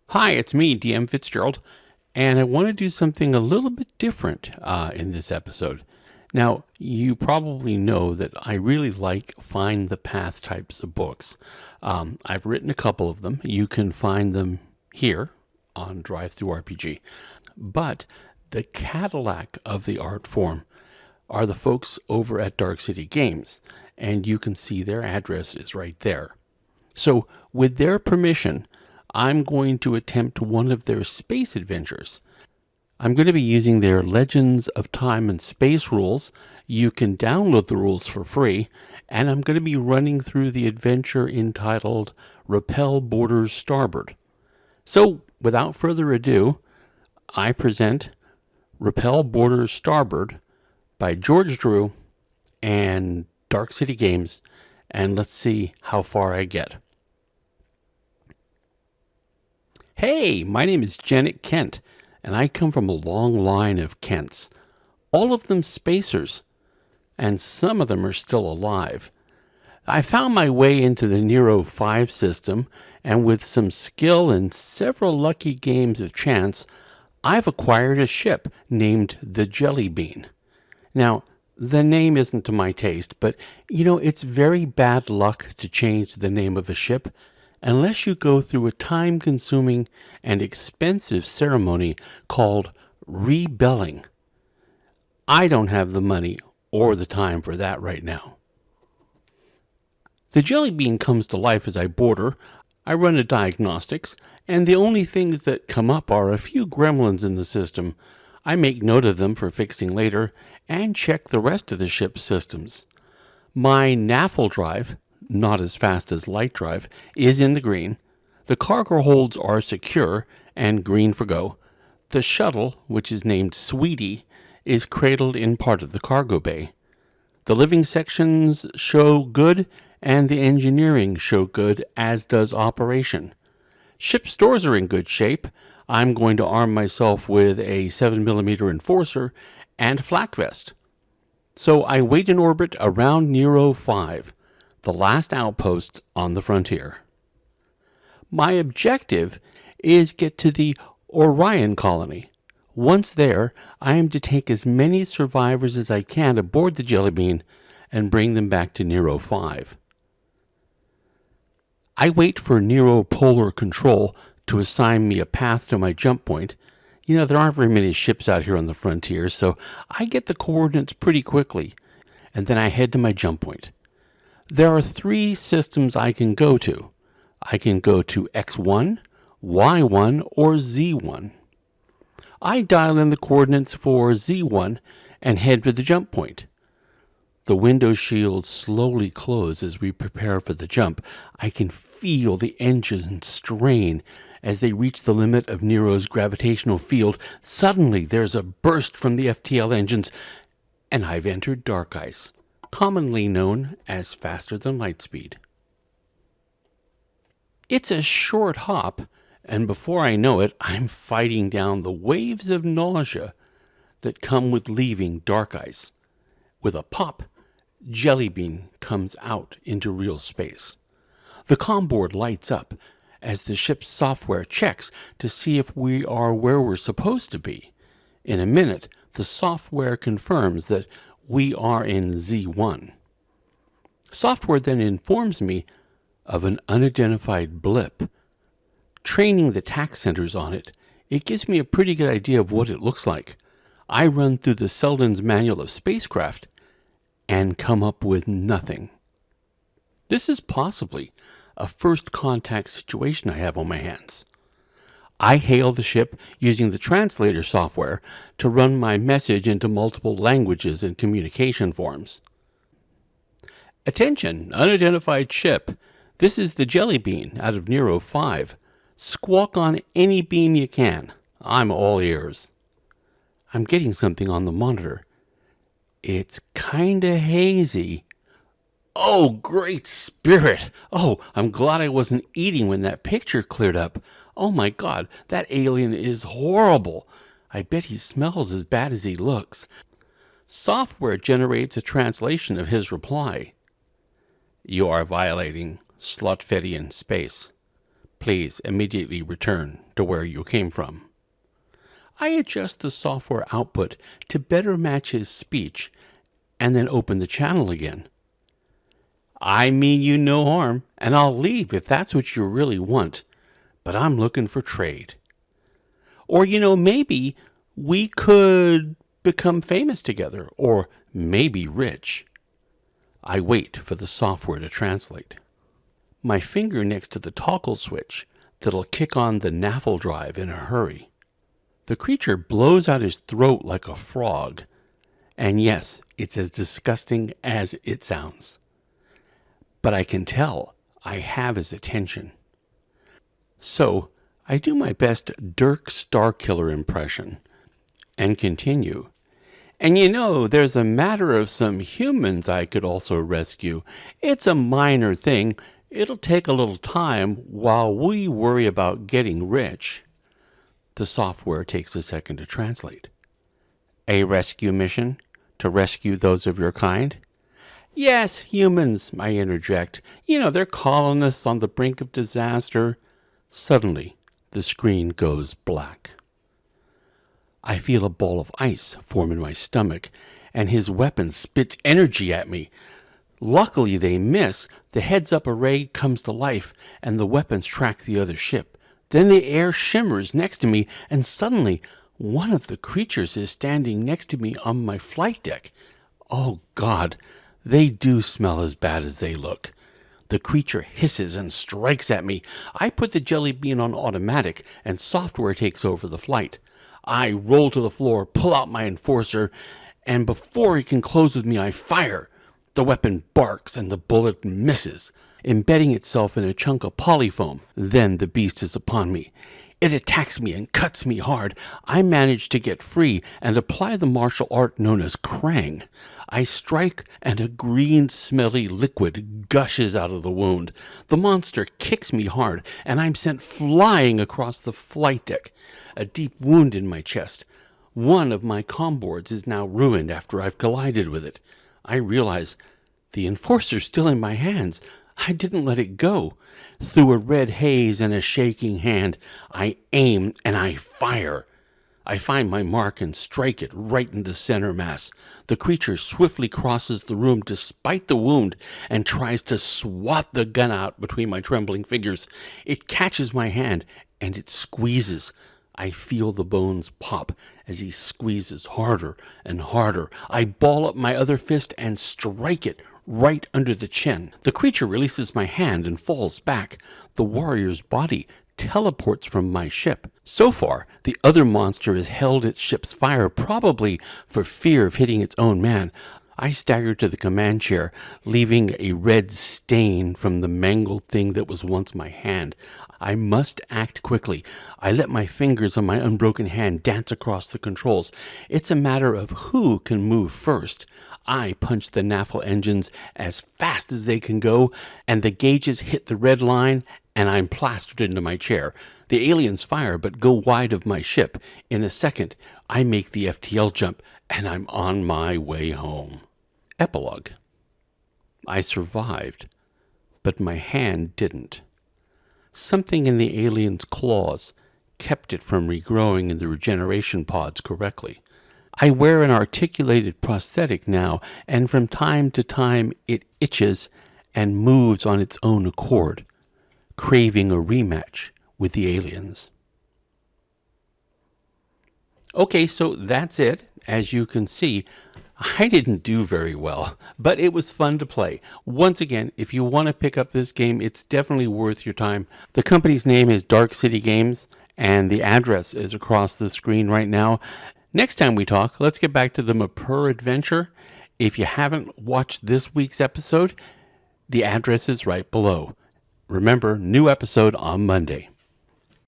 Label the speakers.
Speaker 1: Hi, it's me, DM Fitzgerald, and I want to do something a little bit different in this episode. Now, you probably know that I really like find the path types of books. I've written a couple of them. You can find them here on Drive Through RPG. But the Cadillac of the art form are the folks over at Dark City Games, and you can see their address is right there. So, with their permission, I'm going to attempt one of their space adventures. I'm going to be using their Legends of Time and Space rules. You can download the rules for free, and I'm going to be running through the adventure entitled Repel Borders Starboard. So, without further ado, I present Repel Borders Starboard by George Drew and Dark City Games, and let's see how far I get. Hey, my name is Janet Kent, and I come from a long line of Kents, all of them spacers, and some of them are still alive. I found my way into the Nero 5 system, and with some skill and several lucky games of chance, I've acquired a ship named the Jelly Bean. Now, the name isn't to my taste, but it's very bad luck to change the name of a ship unless you go through a time-consuming and expensive ceremony called rebelling. I don't have the money or the time for that right now. The Jelly Bean comes to life as I board her. I run a diagnostics, and the only things that come up are a few gremlins in the system. I make note of them for fixing later and check the rest of the ship's systems. My NAFL drive, not as fast as light drive, is in the green. The cargo holds are secure and green for go. The shuttle, which is named Sweetie, is cradled in part of the cargo bay. The living sections show good and the engineering show good, as does operation. Ship stores are in good shape. I'm going to arm myself with a 7mm enforcer and flak vest. So I wait in orbit around Nero 5, the last outpost on the frontier. My objective is get to the Orion colony. Once there, I am to take as many survivors as I can aboard the Jelly Bean and bring them back to Nero 5. I wait for Nero Polar Control to assign me a path to my jump point. There aren't very many ships out here on the frontier, so I get the coordinates pretty quickly, and then I head to my jump point. There are 3 systems I can go to. I can go to X1, Y1, or Z1. I dial in the coordinates for Z1 and head for the jump point. The window shields slowly close as we prepare for the jump. I can feel the engines strain as they reach the limit of Nero's gravitational field. Suddenly, there's a burst from the FTL engines, and I've entered dark ice, commonly known as faster than light speed. It's a short hop, and before I know it, I'm fighting down the waves of nausea that come with leaving dark ice. With a pop, Jelly Bean comes out into real space. The comm board lights up as the ship's software checks to see if we are where we're supposed to be. In a minute, the software confirms that we are in Z1. Software then informs me of an unidentified blip. Training the tac centers on it, it gives me a pretty good idea of what it looks like. I run through the Selden's Manual of Spacecraft and come up with nothing. This is possibly a first contact situation I have on my hands. I hail the ship using the translator software to run my message into multiple languages and communication forms. Attention, unidentified ship. This is the Jelly Bean out of Nero 5. Squawk on any beam you can. I'm all ears. I'm getting something on the monitor. It's kinda hazy. Oh, great spirit! Oh, I'm glad I wasn't eating when that picture cleared up. Oh my God, that alien is horrible. I bet he smells as bad as he looks. Software generates a translation of his reply. You are violating Slotfedian space. Please immediately return to where you came from. I adjust the software output to better match his speech and then open the channel again. I mean you no harm, and I'll leave if that's what you really want, but I'm looking for trade. Or, maybe we could become famous together, or maybe rich. I wait for the software to translate. My finger next to the toggle switch that'll kick on the NAFL drive in a hurry. The creature blows out his throat like a frog, and yes, it's as disgusting as it sounds. But I can tell I have his attention. So I do my best Dirk Starkiller impression and continue. And there's a matter of some humans I could also rescue. It's a minor thing. It'll take a little time while we worry about getting rich. The software takes a second to translate. A rescue mission to rescue those of your kind? Yes, humans, I interject. They're colonists on the brink of disaster. Suddenly, the screen goes black. I feel a ball of ice form in my stomach, and his weapon spits energy at me. Luckily, they miss. The heads-up array comes to life, and the weapons track the other ship. Then the air shimmers next to me, and suddenly, one of the creatures is standing next to me on my flight deck. Oh, God, they do smell as bad as they look. The creature hisses and strikes at me. I put the jelly bean on automatic, and software takes over the flight. I roll to the floor, pull out my enforcer, and before he can close with me, I fire. The weapon barks, and the bullet misses, embedding itself in a chunk of polyfoam. Then the beast is upon me. It attacks me and cuts me hard. I manage to get free and apply the martial art known as Krang. I strike, and a green, smelly liquid gushes out of the wound. The monster kicks me hard, and I'm sent flying across the flight deck. A deep wound in my chest. One of my comm boards is now ruined after I've collided with it. I realize the enforcer's still in my hands. I didn't let it go. Through a red haze and a shaking hand, I aim and I fire. I find my mark and strike it right in the center mass. The creature swiftly crosses the room despite the wound and tries to swat the gun out between my trembling fingers. It catches my hand and it squeezes. I feel the bones pop as he squeezes harder and harder. I ball up my other fist and strike it right under the chin. The creature releases my hand and falls back. The warrior's body teleports from my ship. So far, the other monster has held its ship's fire, probably for fear of hitting its own man. I stagger to the command chair, leaving a red stain from the mangled thing that was once my hand. I must act quickly. I let my fingers on my unbroken hand dance across the controls. It's a matter of who can move first. I punch the NAFL engines as fast as they can go, and the gauges hit the red line, and I'm plastered into my chair. The aliens fire but go wide of my ship. In a second, I make the FTL jump, and I'm on my way home. Epilogue. I survived, but my hand didn't. Something in the alien's claws kept it from regrowing in the regeneration pods correctly. I wear an articulated prosthetic now, and from time to time it itches and moves on its own accord, craving a rematch with the aliens. Okay, so that's it. As you can see, I didn't do very well, but it was fun to play. Once again, if you want to pick up this game, it's definitely worth your time. The company's name is Dark City Games, and the address is across the screen right now. Next time we talk, let's get back to the Mapur adventure. If you haven't watched this week's episode, the address is right below. Remember, new episode on Monday.